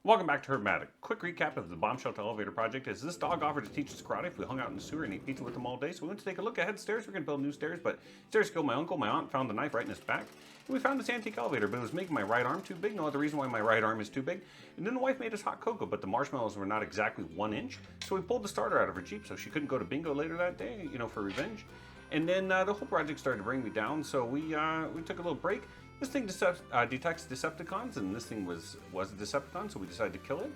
Welcome back to Herb-O-Matic. Quick recap of the bomb shelter elevator project is this dog offered to teach us karate if we hung out in the sewer and ate pizza with him all day. So we went to take a look ahead stairs. We're going to build new stairs, but stairs killed my uncle. My aunt found the knife right in his back. And we found this antique elevator, but it was making my right arm too big. No other reason why my right arm is too big. And then the wife made us hot cocoa, but the marshmallows were not exactly 1 inch. So we pulled the starter out of her Jeep so she couldn't go to bingo later that day, for revenge. And then the whole project started to bring me down, so we took a little break. This thing detects Decepticons, and this thing was a Decepticon, so we decided to kill it.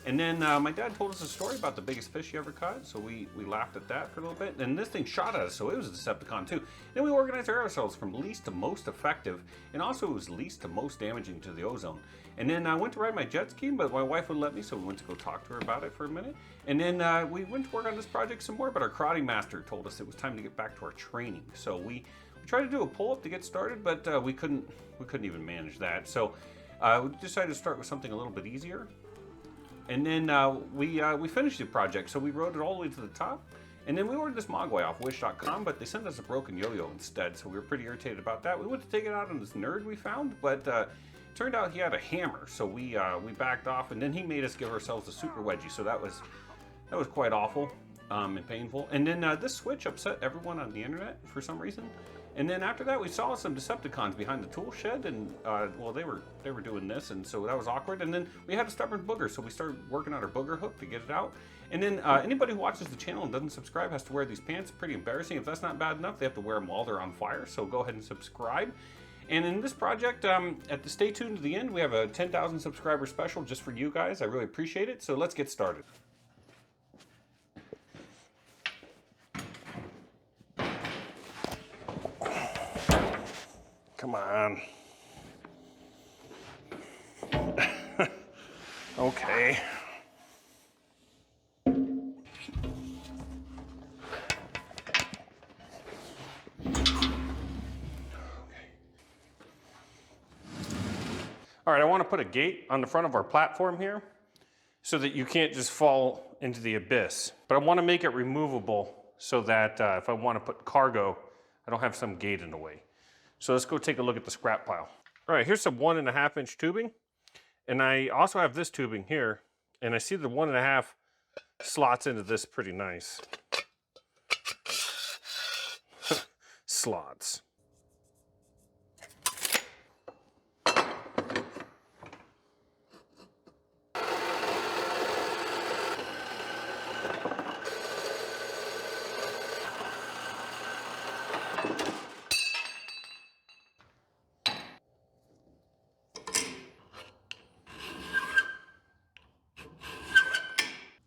And then my dad told us a story about the biggest fish he ever caught, so we laughed at that for a little bit. And this thing shot at us, so it was a Decepticon too. Then we organized our aerosols from least to most effective, and also it was least to most damaging to the ozone. And then I went to ride my jet ski, but my wife wouldn't let me, so we went to go talk to her about it for a minute. And then we went to work on this project some more, but our karate master told us it was time to get back to our training. So we tried to do a pull-up to get started, but we couldn't even manage that. So we decided to start with something a little bit easier. And then we finished the project, so we rode it all the way to the top. And then we ordered this Mogwai off wish.com, but they sent us a broken yo-yo instead, so we were pretty irritated about that. We went to take it out on this nerd we found, but turned out he had a hammer, so we backed off, and then he made us give ourselves a super wedgie, so that was quite awful and painful. And then this switch upset everyone on the internet for some reason. And then after that, we saw some Decepticons behind the tool shed, and well, they were doing this, and so that was awkward. And then we had a stubborn booger, so we started working on our booger hook to get it out. And then anybody who watches the channel and doesn't subscribe has to wear these pants. Pretty embarrassing. If that's not bad enough, they have to wear them while they're on fire. So go ahead and subscribe. And in this project, stay tuned to the end. We have a 10,000 subscriber special just for you guys. I really appreciate it. So let's get started. Come on. Okay. All right, I want to put a gate on the front of our platform here so that you can't just fall into the abyss. But I want to make it removable so that if I want to put cargo, I don't have some gate in the way. So let's go take a look at the scrap pile. All right, here's some 1.5 inch tubing. And I also have this tubing here. And I see the 1.5 slots into this pretty nice. Slots.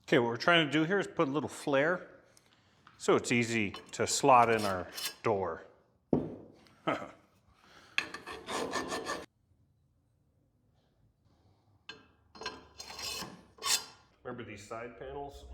Okay, what we're trying to do here is put a little flare so it's easy to slot in our door. Remember these side panels?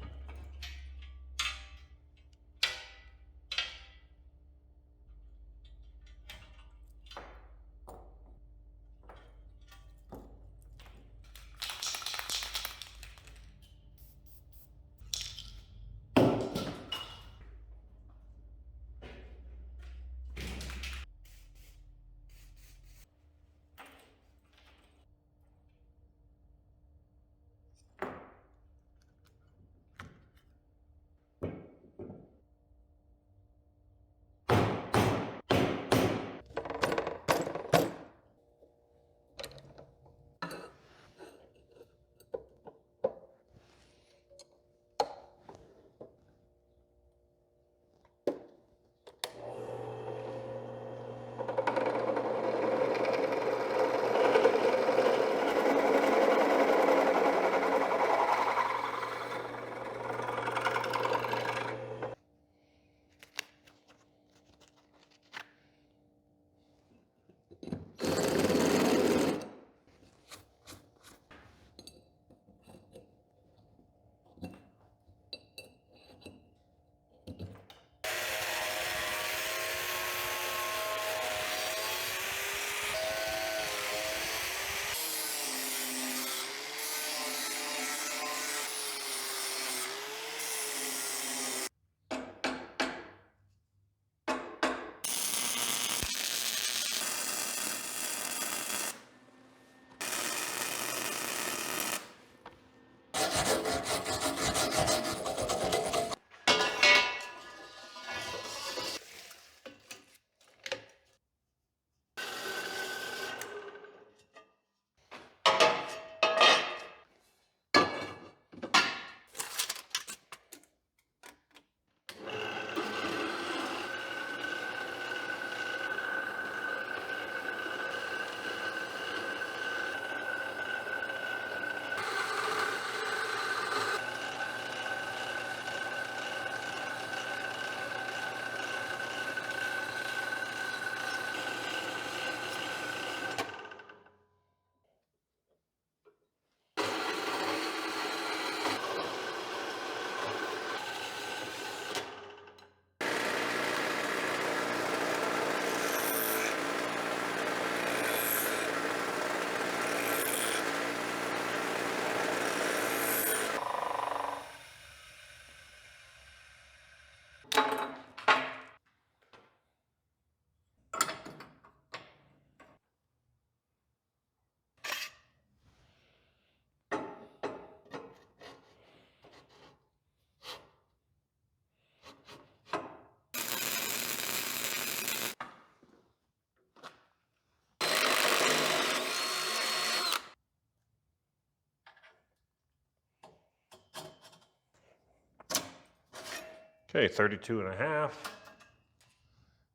Okay, 32 and a half,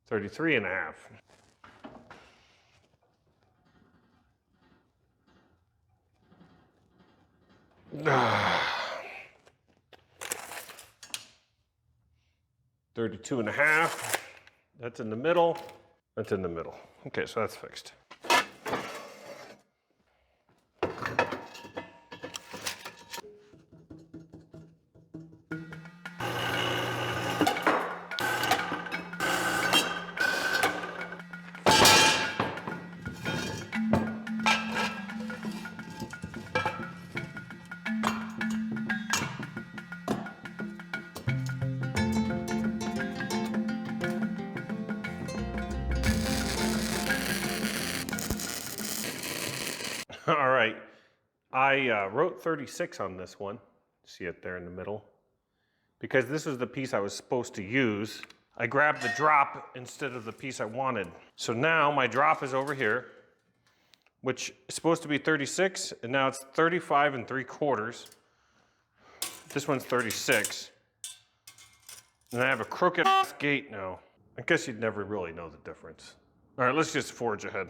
33 and a half. Ah. 32 and a half. That's in the middle. That's in the middle. Okay, so that's fixed. All right, I wrote 36 on this one. See it there in the middle? Because this was the piece I was supposed to use. I grabbed the drop instead of the piece I wanted. So now my drop is over here, which is supposed to be 36, and now it's 35 3/4. This one's 36. And I have a crooked ass gate now. I guess you'd never really know the difference. All right, let's just forge ahead.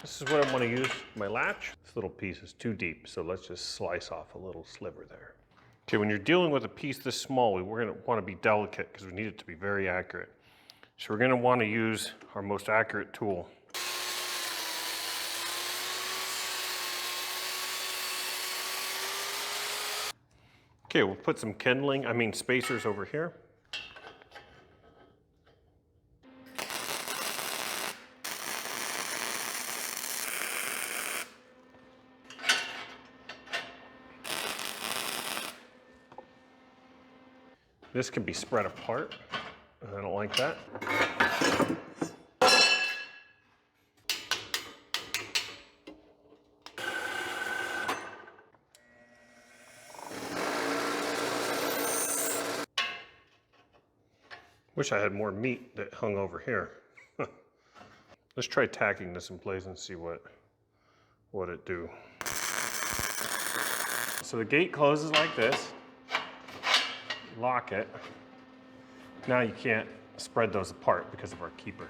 This is what I want to use for my latch. This little piece is too deep, so let's just slice off a little sliver there. Okay, when you're dealing with a piece this small, we're going to want to be delicate because we need it to be very accurate. So we're going to want to use our most accurate tool. Okay, we'll put some spacers over here. This can be spread apart. I don't like that. Wish I had more meat that hung over here. Let's try tacking this in place and see what it do. So the gate closes like this. Lock it. Now you can't spread those apart because of our keeper.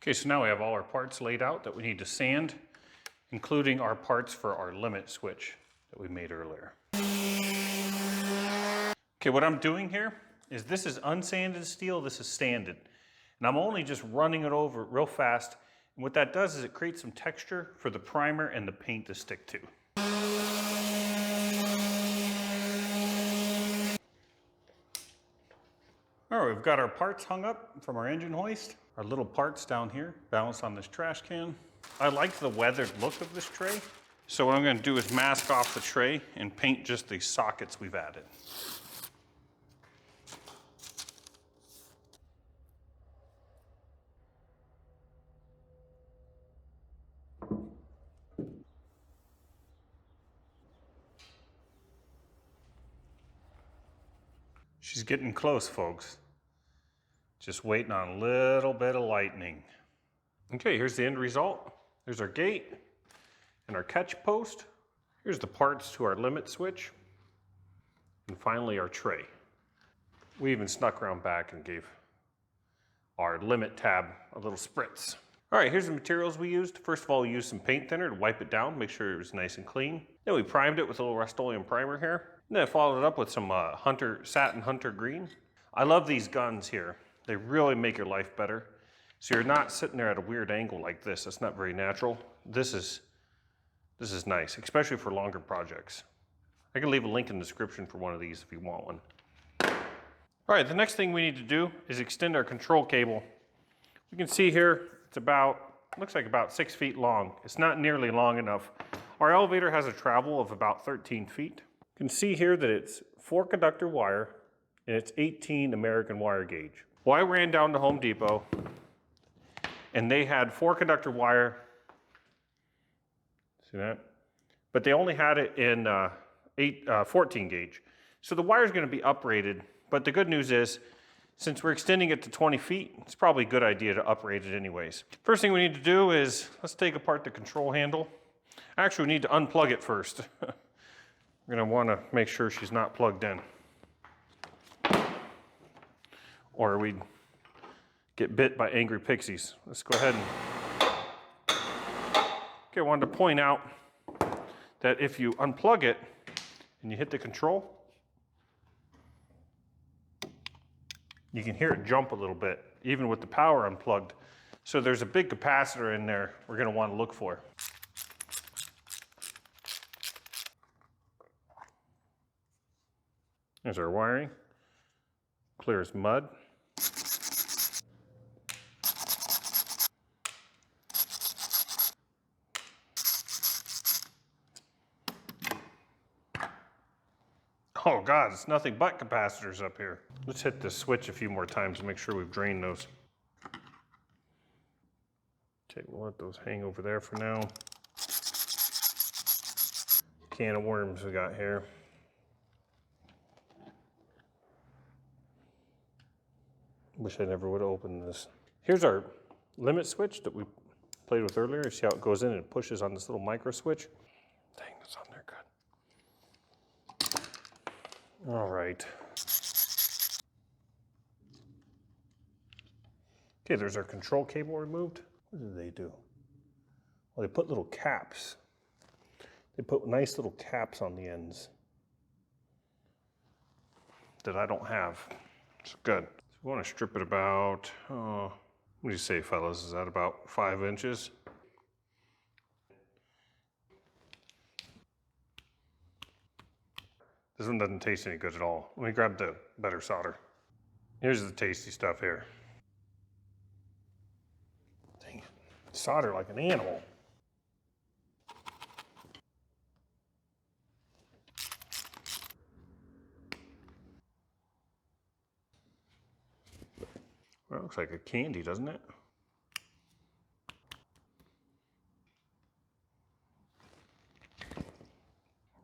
Okay, so now we have all our parts laid out that we need to sand, including our parts for our limit switch that we made earlier. Okay, what I'm doing here is this is unsanded steel, this is sanded. And I'm only just running it over real fast. And what that does is it creates some texture for the primer and the paint to stick to. All right, we've got our parts hung up from our engine hoist. Our little parts down here, balanced on this trash can. I like the weathered look of this tray. So what I'm gonna do is mask off the tray and paint just the sockets we've added. She's getting close, folks. Just waiting on a little bit of lightning. Okay, here's the end result. There's our gate and our catch post. Here's the parts to our limit switch. And finally our tray. We even snuck around back and gave our limit tab a little spritz. All right, here's the materials we used. First of all, we used some paint thinner to wipe it down, make sure it was nice and clean. Then we primed it with a little Rust-Oleum primer here. And then I followed it up with some satin hunter green. I love these guns here. They really make your life better. So you're not sitting there at a weird angle like this. That's not very natural. This is nice, especially for longer projects. I can leave a link in the description for one of these if you want one. All right, the next thing we need to do is extend our control cable. You can see here, it's looks like about 6 feet long. It's not nearly long enough. Our elevator has a travel of about 13 feet. You can see here that it's 4 conductor wire and it's 18 American wire gauge. Well, I ran down to Home Depot and they had 4 conductor wire. See that? But they only had it in 14 gauge. So the wire is going to be uprated. But the good news is, since we're extending it to 20 feet, it's probably a good idea to uprate it anyways. First thing we need to do is, let's take apart the control handle. Actually, we need to unplug it first. We're gonna wanna make sure she's not plugged in. Or we'd get bit by angry pixies. Let's go ahead and... Okay, I wanted to point out that if you unplug it and you hit the control, you can hear it jump a little bit, even with the power unplugged. So there's a big capacitor in there we're gonna wanna look for. There's our wiring, clear as mud. Oh God, it's nothing but capacitors up here. Let's hit this switch a few more times to make sure we've drained those. Okay, we'll let those hang over there for now. Can of worms we got here. Wish I never would have opened this. Here's our limit switch that we played with earlier. See how it goes in and it pushes on this little micro switch? Dang, that's on there good. All right. Okay, there's our control cable removed. What did they do? Well, they put little caps. They put nice little caps on the ends that I don't have. It's good. So we want to strip it about, what do you say, fellas? Is that about 5 inches? This one doesn't taste any good at all. Let me grab the better solder. Here's the tasty stuff here. Dang it. Solder like an animal. Well, it looks like a candy, doesn't it?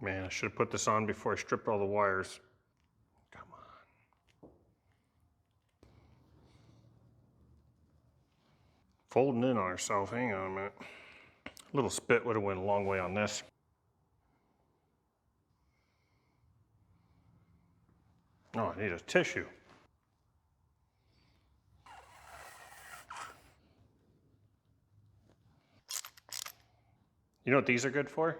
Man, I should have put this on before I stripped all the wires. Come on. Folding in on herself. Hang on a minute. A little spit would have went a long way on this. Oh, I need a tissue. You know what these are good for?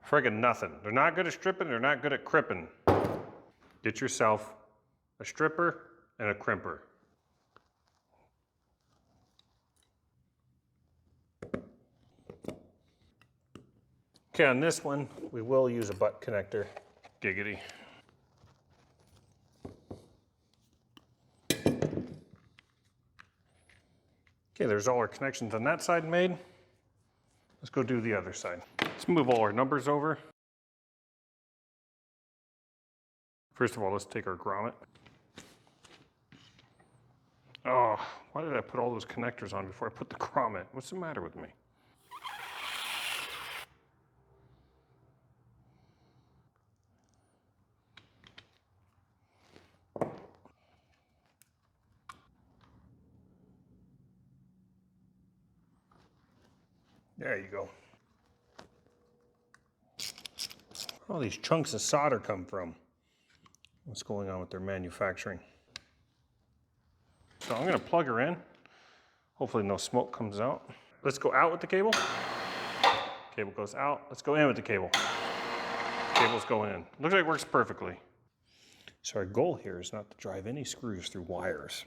Friggin' nothing. They're not good at stripping, they're not good at crimping. Get yourself a stripper and a crimper. Okay, on this one, we will use a butt connector. Giggity. Okay, there's all our connections on that side made. Let's go do the other side. Let's move all our numbers over. First of all, let's take our grommet. Oh, why did I put all those connectors on before I put the grommet? What's the matter with me? There you go. All these chunks of solder come from. What's going on with their manufacturing? So I'm gonna plug her in. Hopefully no smoke comes out. Let's go out with the cable. Cable goes out. Let's go in with the cable. Cables go in. Looks like it works perfectly. So our goal here is not to drive any screws through wires.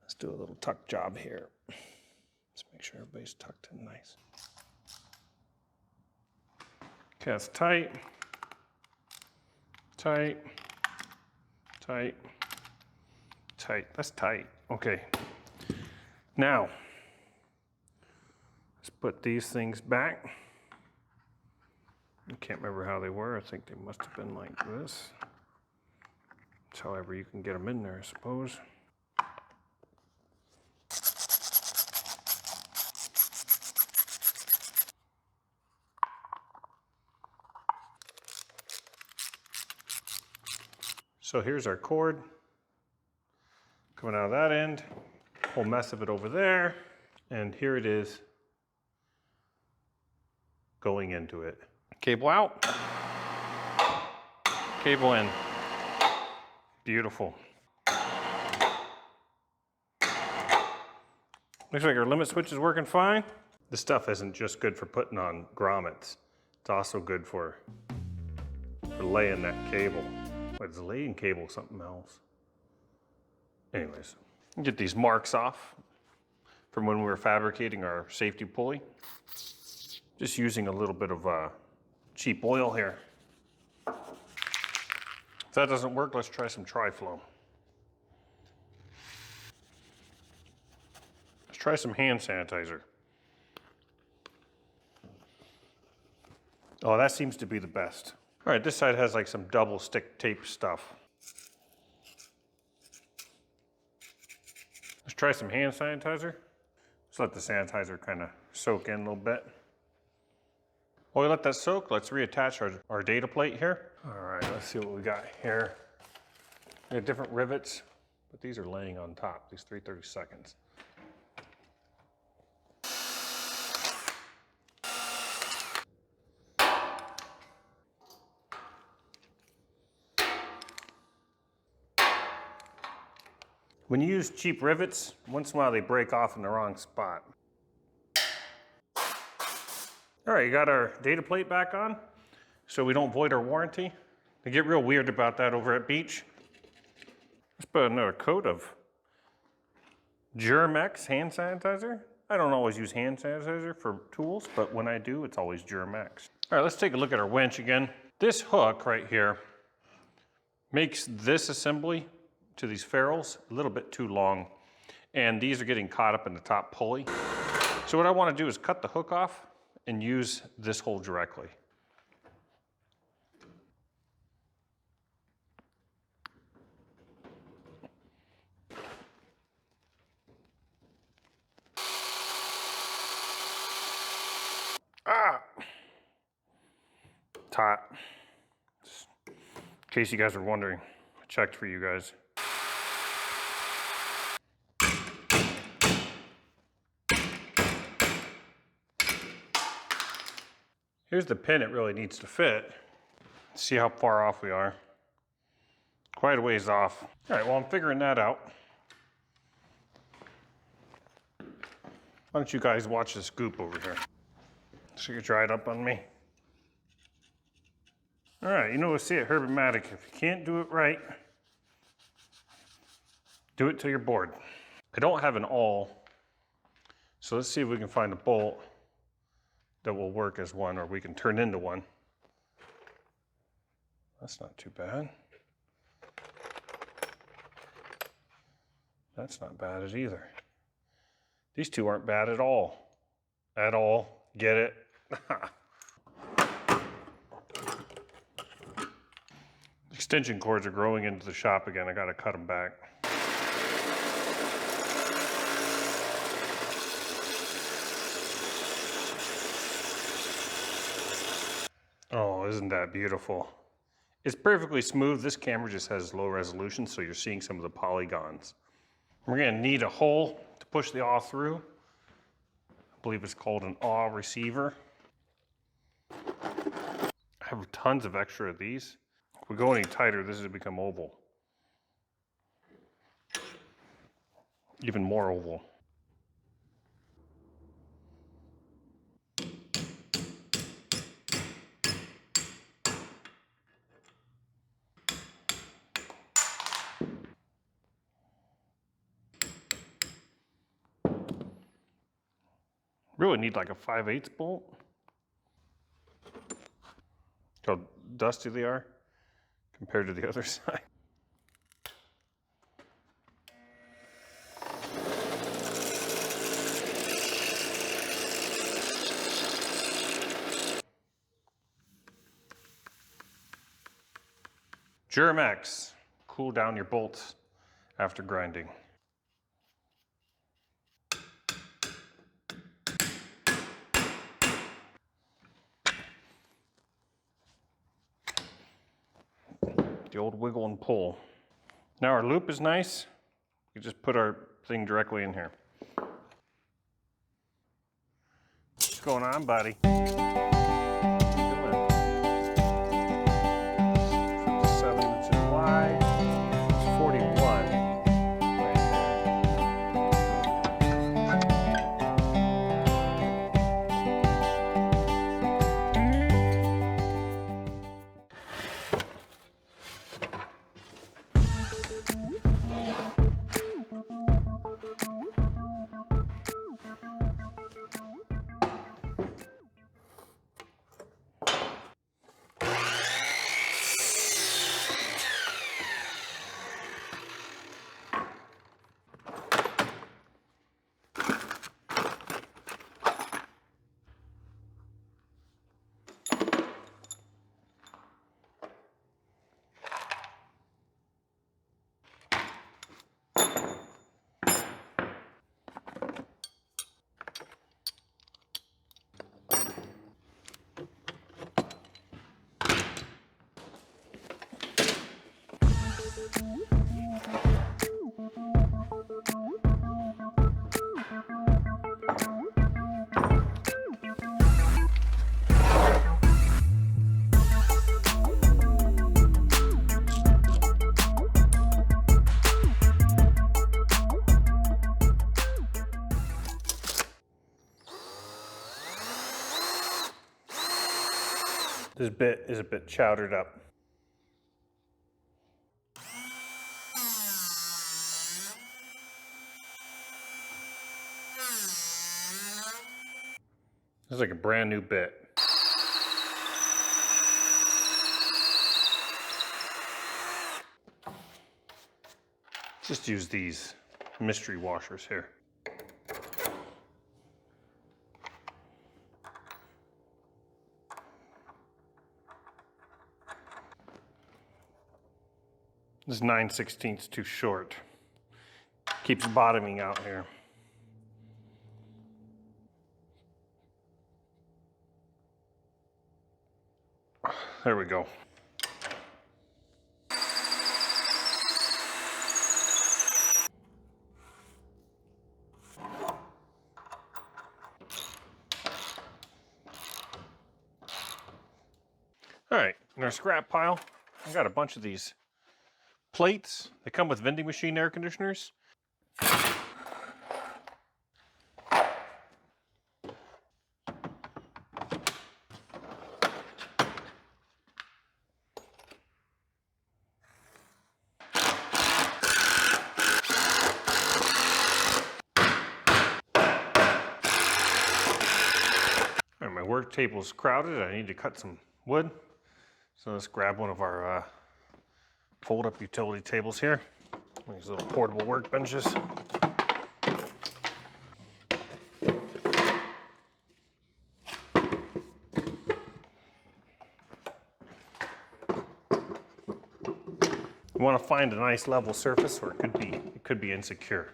Let's do a little tuck job here. Let's make sure everybody's tucked in nice. Okay, that's tight. Tight. Tight. Tight. That's tight. Okay. Now, let's put these things back. I can't remember how they were. I think they must have been like this. It's however you can get them in there, I suppose. So here's our cord coming out of that end, whole mess of it over there, and here it is going into it. Cable out, cable in. Beautiful. Looks like our limit switch is working fine. This stuff isn't just good for putting on grommets. It's also good for laying that cable. But is laying cable something else? Anyways, get these marks off from when we were fabricating our safety pulley. Just using a little bit of cheap oil here. If that doesn't work, let's try some Tri-Flow. Let's try some hand sanitizer. Oh, that seems to be the best. All right, this side has like some double stick tape stuff. Let's try some hand sanitizer. Just let the sanitizer kind of soak in a little bit. While we let that soak, let's reattach our data plate here. All right, let's see what we got here. We have different rivets, but these are laying on top, these 3/32. When you use cheap rivets, once in a while they break off in the wrong spot. All right, you got our data plate back on, so we don't void our warranty. They get real weird about that over at Beach. Let's put another coat of Germ-X hand sanitizer. I don't always use hand sanitizer for tools, but when I do, it's always Germ-X. All right, let's take a look at our winch again. This hook right here makes this assembly to these ferrules a little bit too long, and these are getting caught up in the top pulley. So what I want to do is cut the hook off and use this hole directly. Ah! It's hot. Just in case you guys are wondering, I checked for you guys. Here's the pin it really needs to fit. See how far off we are. Quite a ways off. All right, well, I'm figuring that out. Why don't you guys watch this goop over here? So you can dry it up on me. All right, you know what I say at Herb-O-Matic, if you can't do it right, do it till you're bored. I don't have an awl, so let's see if we can find a bolt that will work as one, or we can turn into one. That's not too bad. That's not bad as either. These two aren't bad at all. At all. Get it? Extension cords are growing into the shop again. I gotta cut them back. Oh, isn't that beautiful? It's perfectly smooth. This camera just has low resolution, so you're seeing some of the polygons. We're gonna need a hole to push the awl through. I believe it's called an awl receiver. I have tons of extra of these. If we go any tighter, this has become oval. Even more oval. Really need like a 5/8 bolt. How dusty they are compared to the other side. Duramax, cool down your bolts after grinding. The old wiggle and pull. Now our loop is nice. We just put our thing directly in here. What's going on, buddy? This bit is a bit chowdered up. This is like a brand new bit. Just use these mystery washers here. This is 9/16 too short. Keeps bottoming out here. There we go. All right, in our scrap pile, I got a bunch of these plates. They come with vending machine air conditioners. work table's crowded. I need to cut some wood. So let's grab one of our fold-up utility tables here. These little portable workbenches. You want to find a nice level surface, or it could be insecure.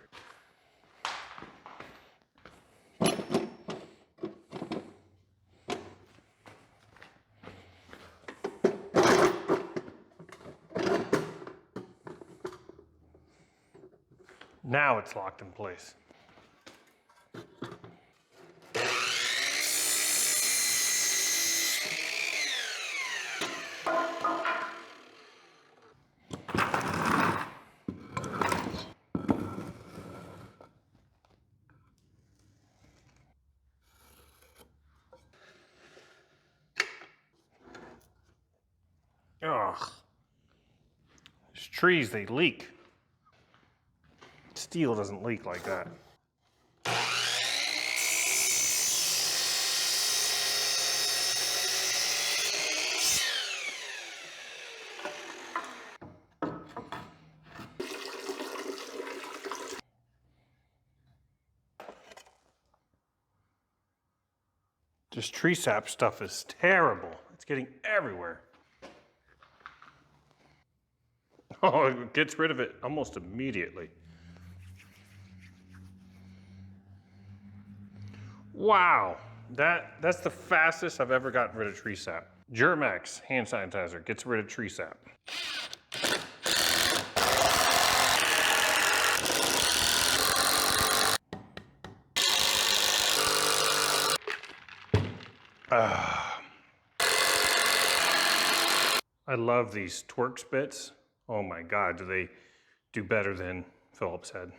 Now it's locked in place. Ugh. These trees, they leak. Steel doesn't leak like that. This tree sap stuff is terrible. It's getting everywhere. Oh, it gets rid of it almost immediately. Wow, that's the fastest I've ever gotten rid of tree sap. Germ-X hand sanitizer gets rid of tree sap. I love these Twerks bits. Oh my God, do they do better than Phillips head.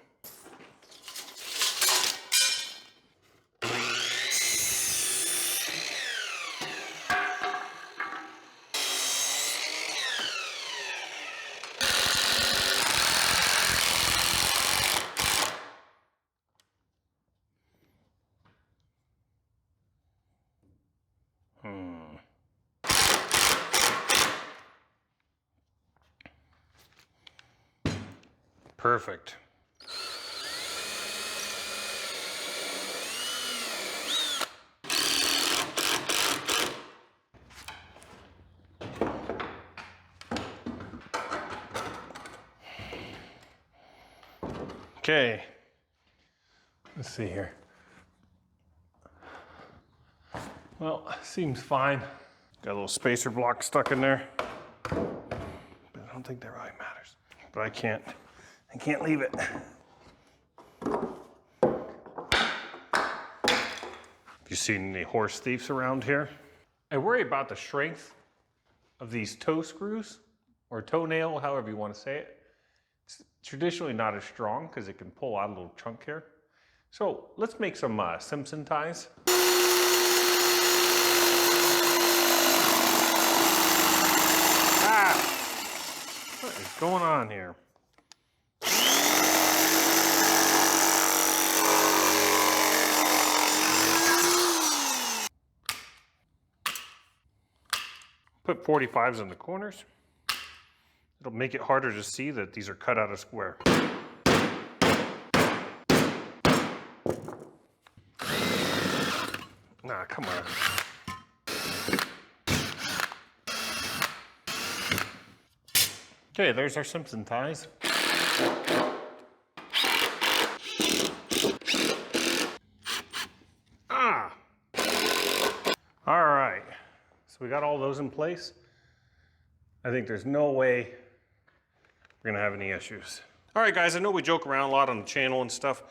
Perfect. Okay, let's see here. Well, seems fine. Got a little spacer block stuck in there, but I don't think that really matters. But I can't leave it. Have you seen any horse thieves around here? I worry about the strength of these toe screws, or toenail, however you want to say it. It's traditionally not as strong because it can pull out a little chunk here. So let's make some Simpson ties. Ah! What is going on here? Put 45s in the corners. It'll make it harder to see that these are cut out of square. Nah, come on. Okay, there's our Simpson ties. Ah! All right. So we got all those in place. I think there's no way we're gonna have any issues. All right, guys, I know we joke around a lot on the channel and stuff,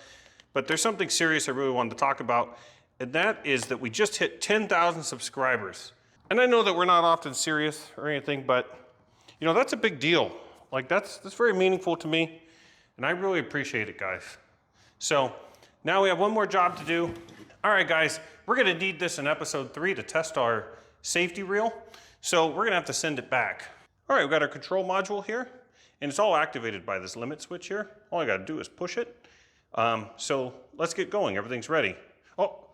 but there's something serious I really wanted to talk about, and that is that we just hit 10,000 subscribers. And I know that we're not often serious or anything, but you know, that's a big deal. Like that's very meaningful to me, and I really appreciate it, guys. So now we have one more job to do. All right, guys, we're gonna need this in episode 3 to test our safety reel. So we're gonna have to send it back. All right, we've got our control module here, and it's all activated by this limit switch here. All I gotta do is push it. So let's get going, everything's ready. Oh,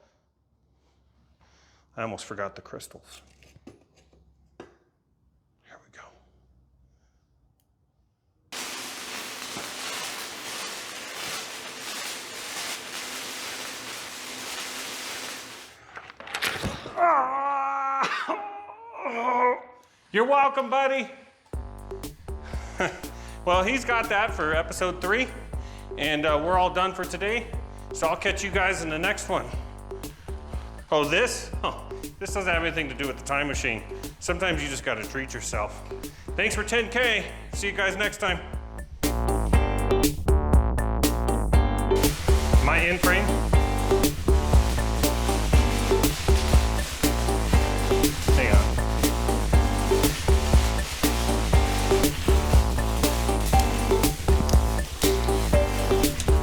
I almost forgot the crystals. Here we go. You're welcome, buddy. Well, he's got that for episode 3, and we're all done for today. So I'll catch you guys in the next one. Oh, this? Oh, this doesn't have anything to do with the time machine. Sometimes you just gotta treat yourself. Thanks for 10K. See you guys next time. Am I in frame?